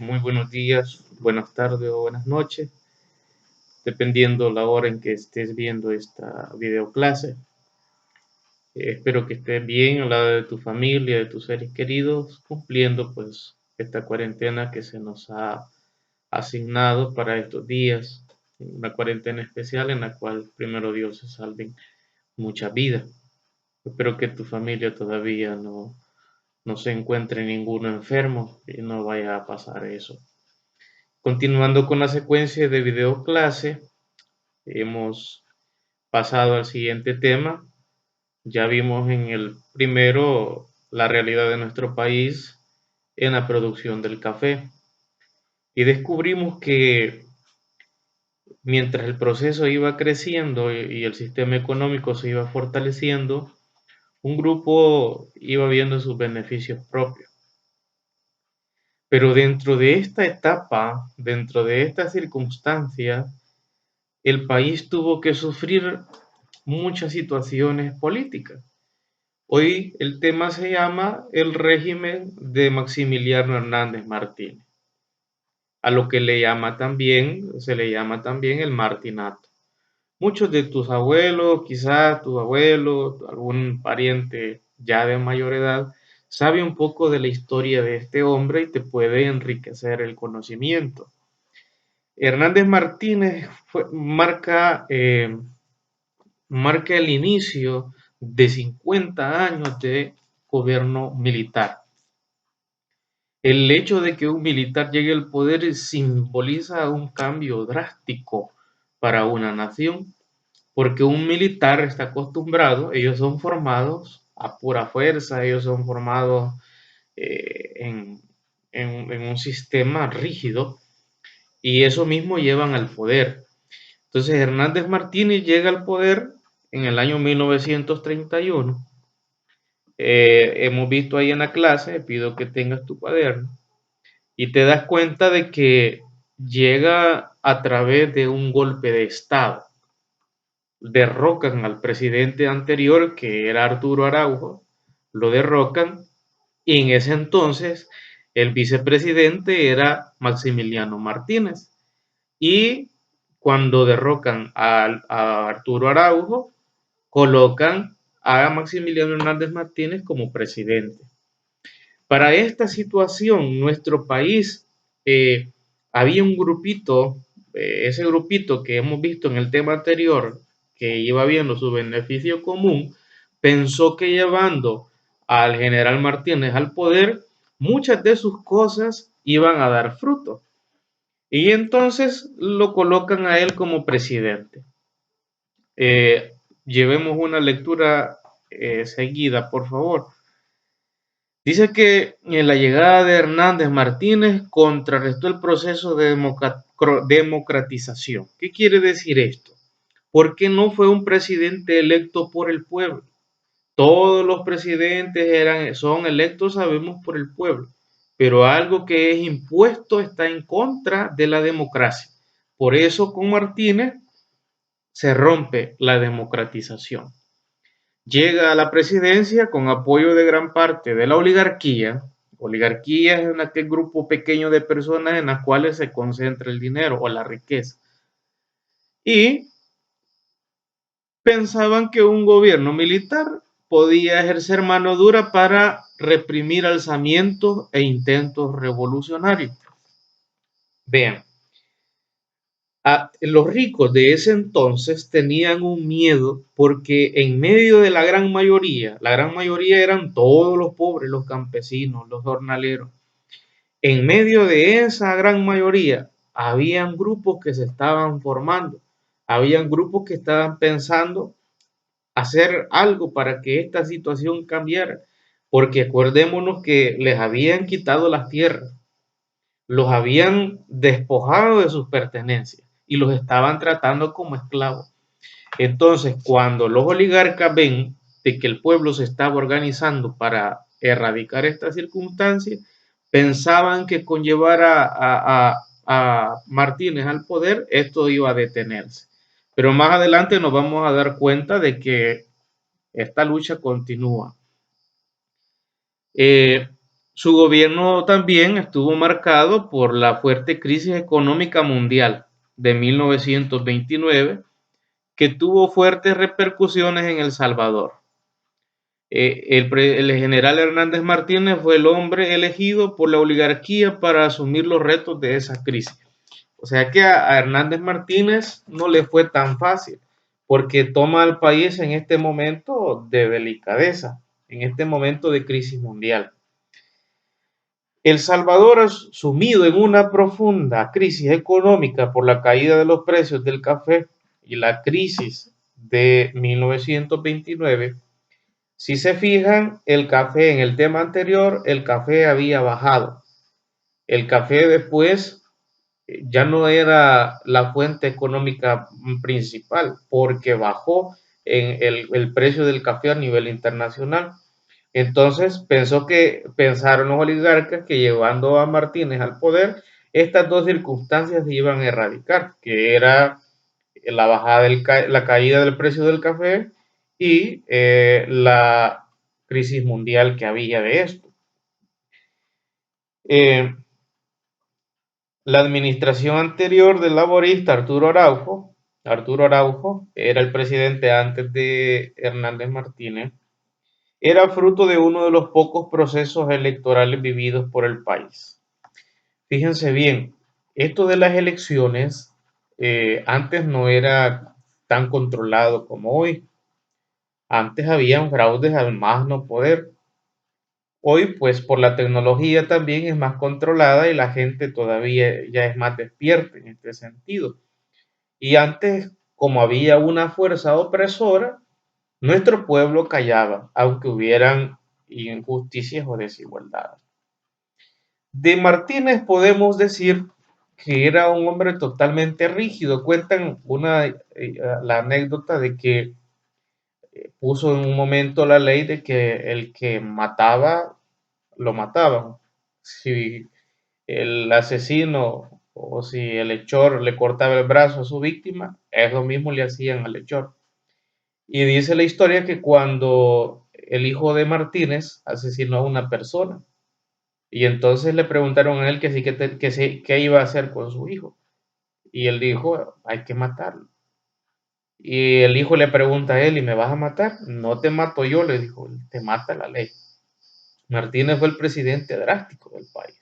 muy buenos días, buenas tardes o buenas noches, dependiendo la hora en que estés viendo esta videoclase. Espero que estés bien al lado de tu familia, de tus seres queridos, cumpliendo pues esta cuarentena que se nos ha asignado para estos días, una cuarentena especial en la cual primero Dios se salven muchas vidas. Espero que tu familia todavía no se encuentre ninguno enfermo y no vaya a pasar eso. Continuando con la secuencia de video clase, hemos pasado al siguiente tema. Ya vimos en el primero la realidad de nuestro país en la producción del café y descubrimos que mientras el proceso iba creciendo y el sistema económico se iba fortaleciendo, un grupo iba viendo sus beneficios propios. Pero dentro de esta etapa, dentro de esta circunstancia, el país tuvo que sufrir muchas situaciones políticas. Hoy el tema se llama el régimen de Maximiliano Hernández Martínez, a lo que se le llama también el martinato. Muchos de tus abuelos, quizás tu abuelo, algún pariente ya de mayor edad, sabe un poco de la historia de este hombre y te puede enriquecer el conocimiento. Hernández Martínez marca el inicio de 50 años de gobierno militar. El hecho de que un militar llegue al poder simboliza un cambio drástico para una nación, porque un militar está acostumbrado, ellos son formados a pura fuerza, ellos son formados en un sistema rígido y eso mismo llevan al poder. Entonces Hernández Martínez llega al poder en el año 1931. Hemos visto ahí en la clase, pido que tengas tu cuaderno, y te das cuenta de que llega a través de un golpe de Estado. Derrocan al presidente anterior, que era Arturo Araujo, lo derrocan, y en ese entonces el vicepresidente era Maximiliano Martínez. Y cuando derrocan a Arturo Araujo, colocan a Maximiliano Hernández Martínez como presidente. Para esta situación, nuestro país había un grupito, ese grupito que hemos visto en el tema anterior, que iba viendo su beneficio común, pensó que llevando al general Martínez al poder, muchas de sus cosas iban a dar fruto. Y entonces lo colocan a él como presidente. Llevemos una lectura seguida, por favor. Dice que en la llegada de Hernández Martínez contrarrestó el proceso de democratización. ¿Qué quiere decir esto? Porque no fue un presidente electo por el pueblo. Todos los presidentes son electos, sabemos, por el pueblo. Pero algo que es impuesto está en contra de la democracia. Por eso con Martínez se rompe la democratización. Llega a la presidencia con apoyo de gran parte de la oligarquía. Oligarquía es aquel grupo pequeño de personas en las cuales se concentra el dinero o la riqueza. Y pensaban que un gobierno militar podía ejercer mano dura para reprimir alzamientos e intentos revolucionarios. Vean, los ricos de ese entonces tenían un miedo porque en medio de la gran mayoría eran todos los pobres, los campesinos, los jornaleros. En medio de esa gran mayoría habían grupos que se estaban formando, habían grupos que estaban pensando hacer algo para que esta situación cambiara, porque acordémonos que les habían quitado las tierras, los habían despojado de sus pertenencias y los estaban tratando como esclavos. Entonces, cuando los oligarcas ven de que el pueblo se estaba organizando para erradicar esta circunstancia, pensaban que con llevar a Martínez al poder, esto iba a detenerse. Pero más adelante nos vamos a dar cuenta de que esta lucha continúa. Su gobierno también estuvo marcado por la fuerte crisis económica mundial de 1929, que tuvo fuertes repercusiones en El Salvador. El general Hernández Martínez fue el hombre elegido por la oligarquía para asumir los retos de esa crisis. O sea que a Hernández Martínez no le fue tan fácil, porque toma al país en este momento de delicadeza, en este momento de crisis mundial. El Salvador, sumido en una profunda crisis económica por la caída de los precios del café y la crisis de 1929, si se fijan, el café en el tema anterior, el café había bajado. El café después ya no era la fuente económica principal porque bajó en el precio del café a nivel internacional. Entonces pensaron los oligarcas que llevando a Martínez al poder, estas dos circunstancias se iban a erradicar, que era la bajada la caída del precio del café y la crisis mundial que había de esto. Eh, la administración anterior del laborista Arturo Araujo era el presidente antes de Hernández Martínez, era fruto de uno de los pocos procesos electorales vividos por el país. Fíjense bien, esto de las elecciones antes no era tan controlado como hoy. Antes habían fraudes al más no poder. Hoy, pues por la tecnología también es más controlada y la gente todavía ya es más despierta en este sentido. Y antes, como había una fuerza opresora, nuestro pueblo callaba, aunque hubieran injusticias o desigualdades. De Martínez podemos decir que era un hombre totalmente rígido. Cuentan la anécdota de que puso en un momento la ley de que el que mataba, lo mataban. Si el asesino o si el hechor le cortaba el brazo a su víctima, es lo mismo le hacían al hechor. Y dice la historia que cuando el hijo de Martínez asesinó a una persona, y entonces le preguntaron a él que sí, qué iba a hacer con su hijo. Y él dijo, hay que matarlo. Y el hijo le pregunta a él, ¿y me vas a matar? No te mato yo, le dijo, te mata la ley. Martínez fue el presidente drástico del país.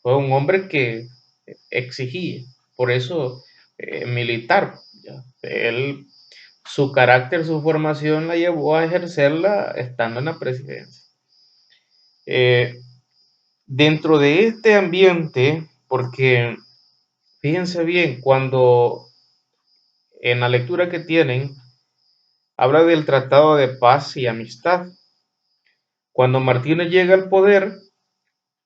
Fue un hombre que exigía, por eso militar. ¿Ya? Él, su carácter, su formación la llevó a ejercerla estando en la presidencia. Eh, Dentro de este ambiente, porque fíjense bien, cuando en la lectura que tienen, habla del Tratado de Paz y Amistad. Cuando Martínez llega al poder,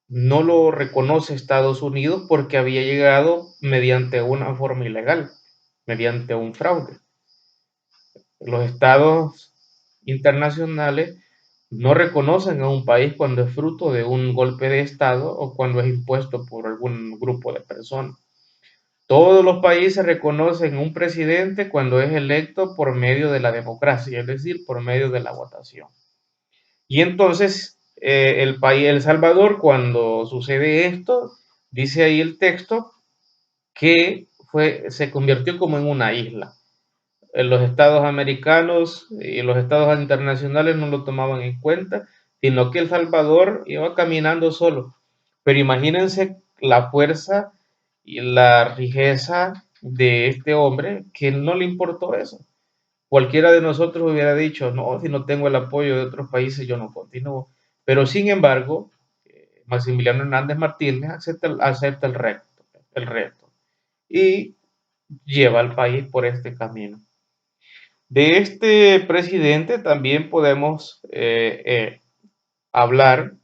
no lo reconoce Estados Unidos porque había llegado mediante una forma ilegal, mediante un fraude. Los estados internacionales no reconocen a un país cuando es fruto de un golpe de estado o cuando es impuesto por algún grupo de personas. Todos los países reconocen un presidente cuando es electo por medio de la democracia, es decir, por medio de la votación. Y entonces el país, El Salvador, cuando sucede esto, dice ahí el texto que se convirtió como en una isla. Los estados americanos y los estados internacionales no lo tomaban en cuenta, sino que El Salvador iba caminando solo. Pero imagínense la fuerza y la riqueza de este hombre que no le importó eso. Cualquiera de nosotros hubiera dicho, no, si no tengo el apoyo de otros países, yo no continúo. Pero sin embargo, Maximiliano Hernández Martínez acepta el reto y lleva al país por este camino. De este presidente también podemos hablar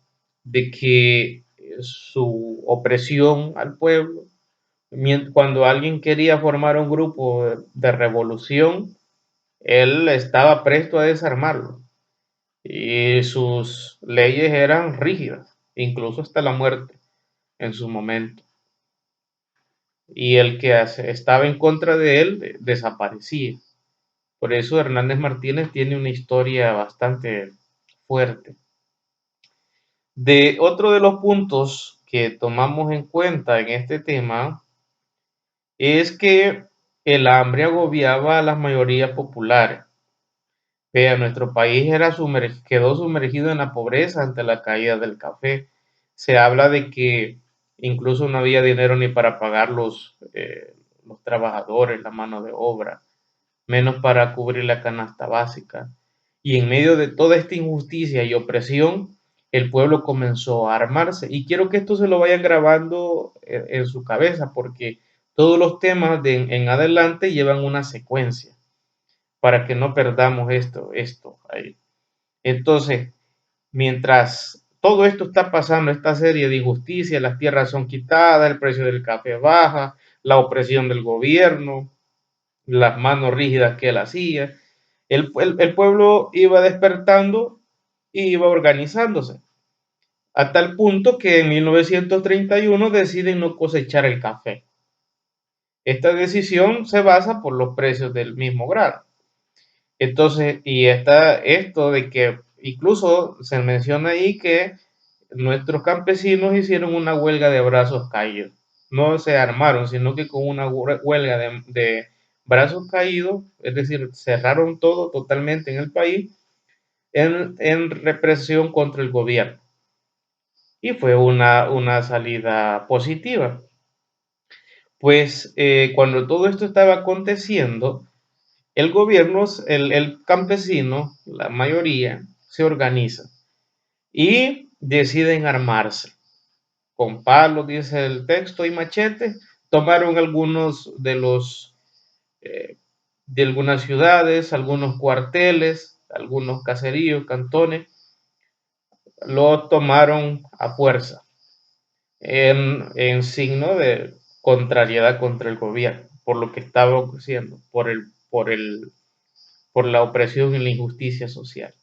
de que su opresión al pueblo, cuando alguien quería formar un grupo de revolución, él estaba presto a desarmarlo y sus leyes eran rígidas, incluso hasta la muerte en su momento. Y el que estaba en contra de él desaparecía. Por eso Hernández Martínez tiene una historia bastante fuerte. De otro de los puntos que tomamos en cuenta en este tema es que el hambre agobiaba a las mayorías populares. Vea, nuestro país quedó sumergido en la pobreza ante la caída del café. Se habla de que incluso no había dinero ni para pagar los trabajadores, la mano de obra, menos para cubrir la canasta básica. Y en medio de toda esta injusticia y opresión, el pueblo comenzó a armarse. Y quiero que esto se lo vayan grabando en su cabeza, porque todos los temas de en adelante llevan una secuencia para que no perdamos esto ahí. Entonces, mientras todo esto está pasando, esta serie de injusticias, las tierras son quitadas, el precio del café baja, la opresión del gobierno, las manos rígidas que él hacía, el pueblo iba despertando y iba organizándose, a tal punto que en 1931 deciden no cosechar el café. Esta decisión se basa por los precios del mismo grano. Entonces, y está esto de que incluso se menciona ahí que nuestros campesinos hicieron una huelga de brazos caídos. No se armaron, sino que con una huelga de brazos caídos, es decir, cerraron todo totalmente en el país en represión contra el gobierno. Y fue una salida positiva. Pues cuando todo esto estaba aconteciendo, el gobierno, el campesino, la mayoría, se organiza y deciden armarse con palos, dice el texto, y machetes. Tomaron algunos eh, de algunas ciudades, algunos cuarteles, algunos caseríos, cantones, lo tomaron a fuerza en signo de contrariedad contra el gobierno, por lo que estaba ocurriendo, por la opresión y la injusticia social.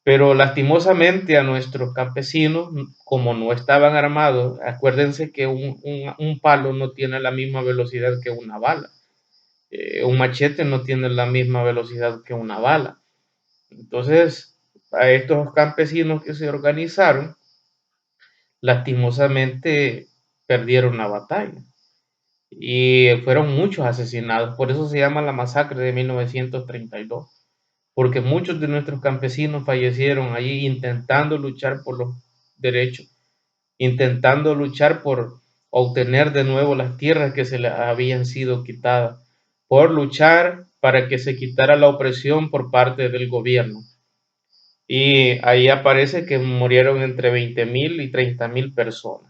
Pero lastimosamente a nuestros campesinos, como no estaban armados, acuérdense que un palo no tiene la misma velocidad que una bala. Un machete no tiene la misma velocidad que una bala. Entonces, a estos campesinos que se organizaron, lastimosamente perdieron la batalla y fueron muchos asesinados. Por eso se llama la masacre de 1932, porque muchos de nuestros campesinos fallecieron allí intentando luchar por los derechos, intentando luchar por obtener de nuevo las tierras que se les habían sido quitadas, por luchar para que se quitara la opresión por parte del gobierno. Y ahí aparece que murieron entre 20.000 y 30.000 personas.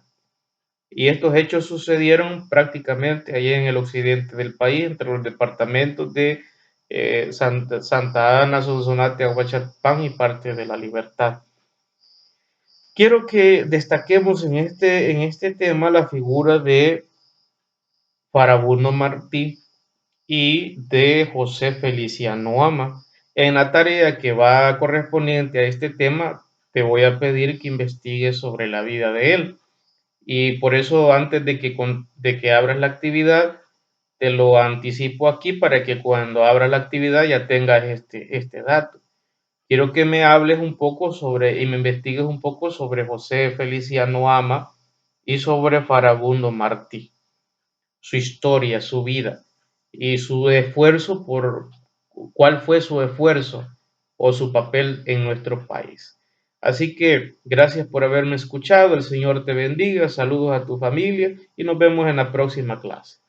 Y estos hechos sucedieron prácticamente allí en el occidente del país, entre los departamentos de Santa Ana, Sonsonate, Aguachapán y parte de La Libertad. Quiero que destaquemos en este tema la figura de Farabundo Martí y de José Feliciano Ama. En la tarea que va correspondiente a este tema, te voy a pedir que investigues sobre la vida de él. Y por eso antes de que abras la actividad, te lo anticipo aquí para que cuando abras la actividad ya tengas este dato. Quiero que me hables un poco sobre y me investigues un poco sobre José Feliciano Ama y sobre Farabundo Martí, su historia, su vida y su esfuerzo cuál fue su esfuerzo o su papel en nuestro país. Así que gracias por haberme escuchado, el Señor te bendiga, saludos a tu familia y nos vemos en la próxima clase.